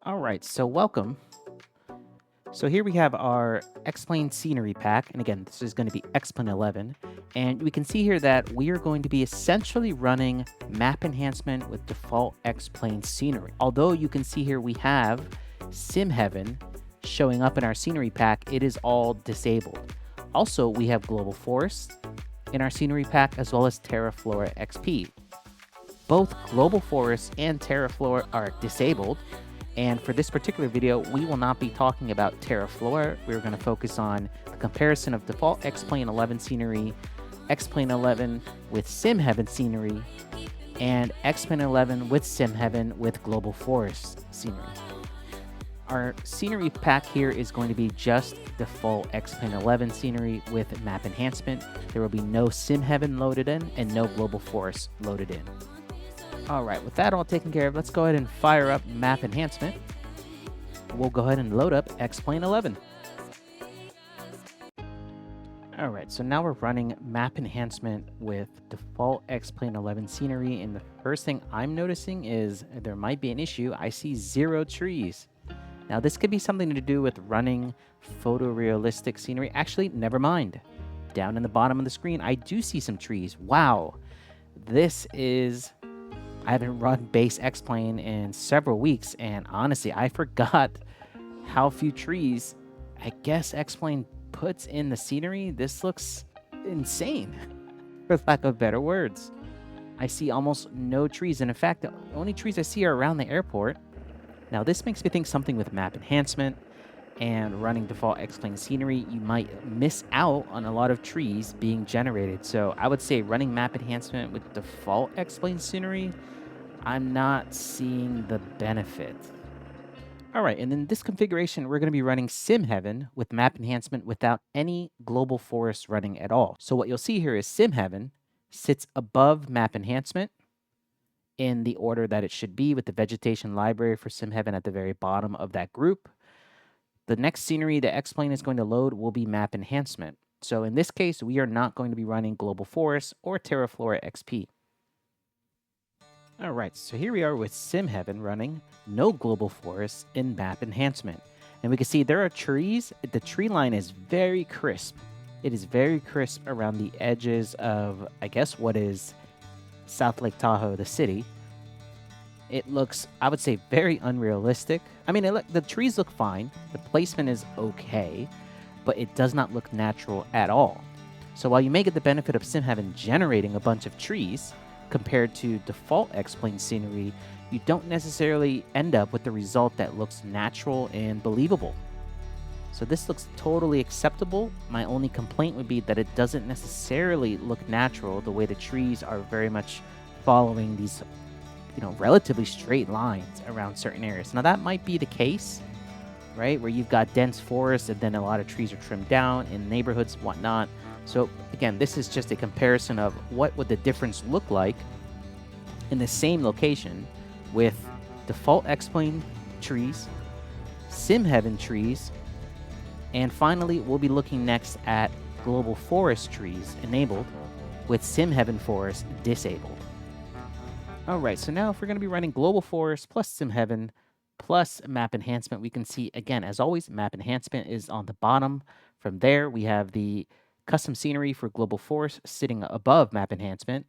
All right, so welcome. So here we have our X-Plane scenery pack. And again, this is going to be X-Plane 11. And we can see here that we are going to be essentially running map enhancement with default X-Plane scenery. Although you can see here we have simHeaven showing up in our scenery pack, it is all disabled. Also, we have Global Forest in our scenery pack as well as TerraFlora XP. Both Global Forest and TerraFlora are disabled. And for this particular video, we will not be talking about TerraFlora. We're going to focus on the comparison of default X-Plane 11 scenery, X-Plane 11 with simHeaven scenery, and X-Plane 11 with simHeaven with Global Forest scenery. Our scenery pack here is going to be just default X-Plane 11 scenery with map enhancement. There will be no simHeaven loaded in and no Global Forest loaded in. All right, with that all taken care of, let's go ahead and fire up map enhancement. We'll go ahead and load up X-Plane 11. All right, so now we're running map enhancement with default X-Plane 11 scenery, and the first thing I'm noticing is there might be an issue. I see 0 trees. Now, this could be something to do with running photorealistic scenery. Actually, never mind. Down in the bottom of the screen, I do see some trees. Wow, I haven't run base X-Plane in several weeks, and honestly, I forgot how few trees I guess X-Plane puts in the scenery. This looks insane, for lack of better words. I see almost no trees, and in fact, the only trees I see are around the airport. Now, this makes me think something with map enhancement and running default X-Plane scenery, you might miss out on a lot of trees being generated. So I would say running map enhancement with default X-Plane scenery, I'm not seeing the benefit. All right, and in this configuration, we're going to be running simHeaven with map enhancement without any global forest running at all. So what you'll see here is simHeaven sits above map enhancement in the order that it should be, with the vegetation library for simHeaven at the very bottom of that group. The next scenery the X-Plane is going to load will be map enhancement. So in this case, we are not going to be running global forest or TerraFlora XP. All right, so here we are with simHeaven running no global forest in map enhancement. And we can see there are trees. The tree line is very crisp. It is very crisp around the edges of, I guess, what is South Lake Tahoe, the city. It looks, I would say, very unrealistic. I mean, the trees look fine. The placement is okay, but it does not look natural at all. So while you may get the benefit of simHeaven generating a bunch of trees, compared to default X-Plane scenery, you don't necessarily end up with the result that looks natural and believable. So this looks totally acceptable. My only complaint would be that it doesn't necessarily look natural. The way the trees are very much following these, relatively straight lines around certain areas. Now that might be the case, right? Where you've got dense forests and then a lot of trees are trimmed down in neighborhoods, whatnot. So again, this is just a comparison of what would the difference look like in the same location with default X-Plane trees, simHeaven trees, and finally, we'll be looking next at global forest trees enabled with simHeaven forest disabled. All right, so now if we're going to be running global forest plus simHeaven plus map enhancement, we can see, again, as always, map enhancement is on the bottom. From there, we have the custom scenery for global forest sitting above map enhancement.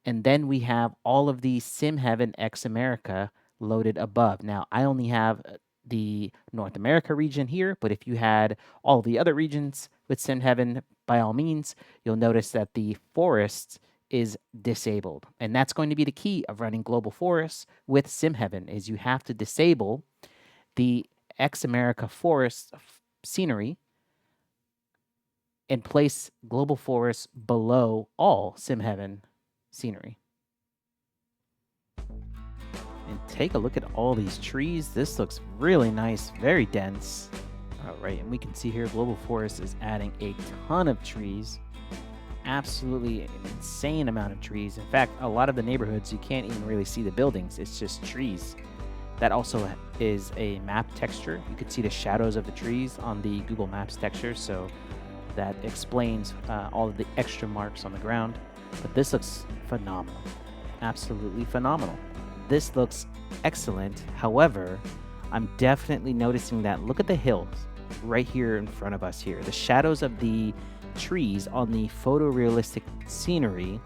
And then we have all of the simHeaven X America loaded above. Now, I only have the North America region here, but if you had all the other regions with simHeaven, by all means, you'll notice that the forest is disabled. And that's going to be the key of running global forests with simHeaven, is you have to disable the X America forest scenery and place global forests below all simHeaven scenery. And take a look at all these trees. This looks really nice, very dense. All right, and we can see here global forest is adding a ton of trees. Absolutely an insane amount of trees. In fact, a lot of the neighborhoods, you can't even really see the buildings. It's just trees. That also is a map texture. You can see the shadows of the trees on the Google Maps texture, so that explains all of the extra marks on the ground. But this looks phenomenal. Absolutely phenomenal. This looks excellent. However, I'm definitely noticing that. Look at the hills right here in front of us here. The shadows of the trees on the photorealistic scenery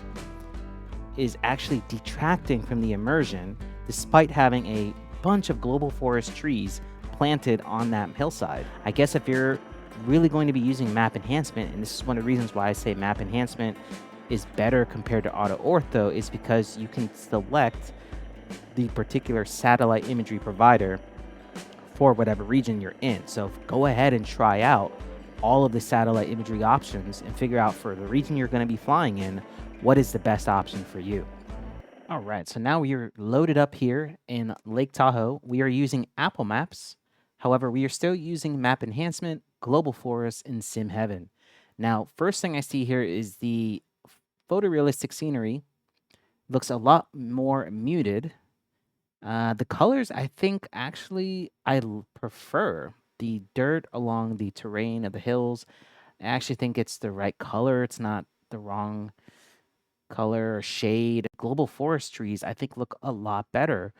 is actually detracting from the immersion despite having a bunch of global forest trees planted on that hillside. I guess if you're really going to be using map enhancement, and this is one of the reasons why I say map enhancement is better compared to auto ortho, is because you can select the particular satellite imagery provider for whatever region you're in. So go ahead and try out all of the satellite imagery options and figure out for the region you're going to be flying in, what is the best option for you. All right, so now we are loaded up here in Lake Tahoe. We are using Apple Maps. However, we are still using Map Enhancement, Global Forest, and simHeaven. Now, first thing I see here is the photorealistic scenery looks a lot more muted. The colors, I think, actually, prefer the dirt along the terrain of the hills. I actually think it's the right color. It's not the wrong color or shade. Global forest trees, I think, look a lot better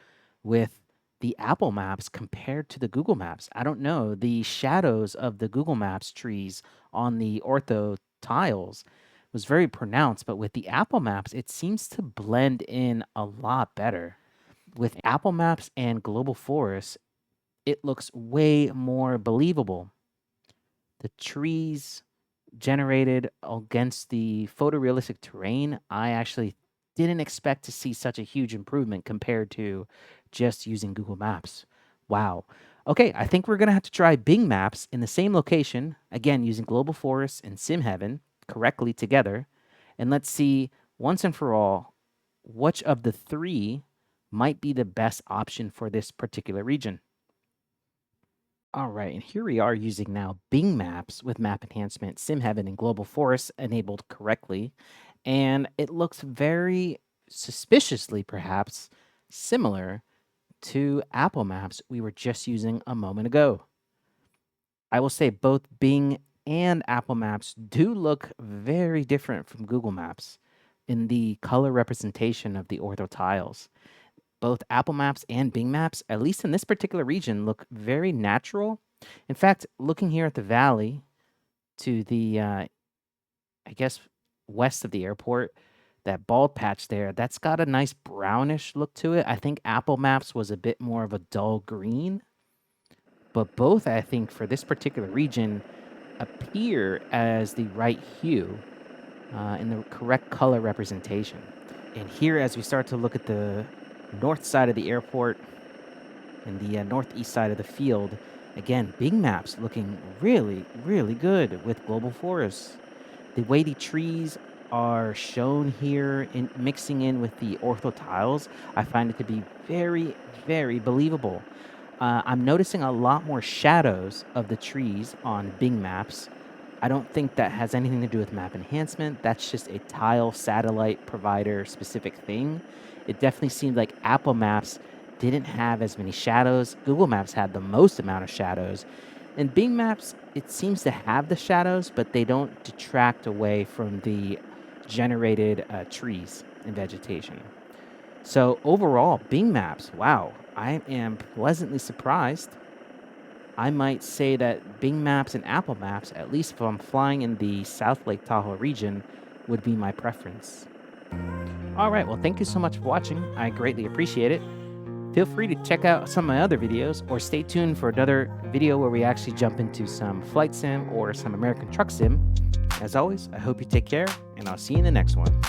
with the Apple Maps compared to the Google Maps. I don't know. The shadows of the Google Maps trees on the ortho tiles was very pronounced, but with the Apple Maps, it seems to blend in a lot better. With Apple Maps and Global Forest, it looks way more believable. The trees generated against the photorealistic terrain, I actually didn't expect to see such a huge improvement compared to just using Google Maps. Wow. Okay, I think we're going to have to try Bing Maps in the same location, again, using Global Forest and simHeaven correctly together. And let's see once and for all which of the three might be the best option for this particular region. All right, and here we are using now Bing Maps with Map Enhancement, simHeaven, and Global Forest enabled correctly. And it looks very suspiciously, perhaps, similar to Apple Maps we were just using a moment ago. I will say both Bing and Apple Maps do look very different from Google Maps in the color representation of the ortho tiles. Both Apple Maps and Bing Maps, at least in this particular region, look very natural. In fact, looking here at the valley to the, I guess, west of the airport, that bald patch there, that's got a nice brownish look to it. I think Apple Maps was a bit more of a dull green, but both, I think, for this particular region, appear as the right hue in the correct color representation. And here, as we start to look at the north side of the airport and the northeast side of the field, again, Bing Maps looking really, really good with global forests. The way the trees are shown here in mixing in with the ortho tiles, I find it to be very, very believable. I'm noticing a lot more shadows of the trees on Bing Maps. I don't think that has anything to do with map enhancement. That's just a tile satellite provider specific thing. It definitely seemed like Apple Maps didn't have as many shadows. Google Maps had the most amount of shadows. And Bing Maps, it seems to have the shadows, but they don't detract away from the generated trees and vegetation. So overall, Bing Maps, wow, I am pleasantly surprised. I might say that Bing Maps and Apple Maps, at least if I'm flying in the South Lake Tahoe region, would be my preference. All right, well, thank you so much for watching. I greatly appreciate it. Feel free to check out some of my other videos or stay tuned for another video where we actually jump into some flight sim or some American truck sim. As always, I hope you take care, and I'll see you in the next one.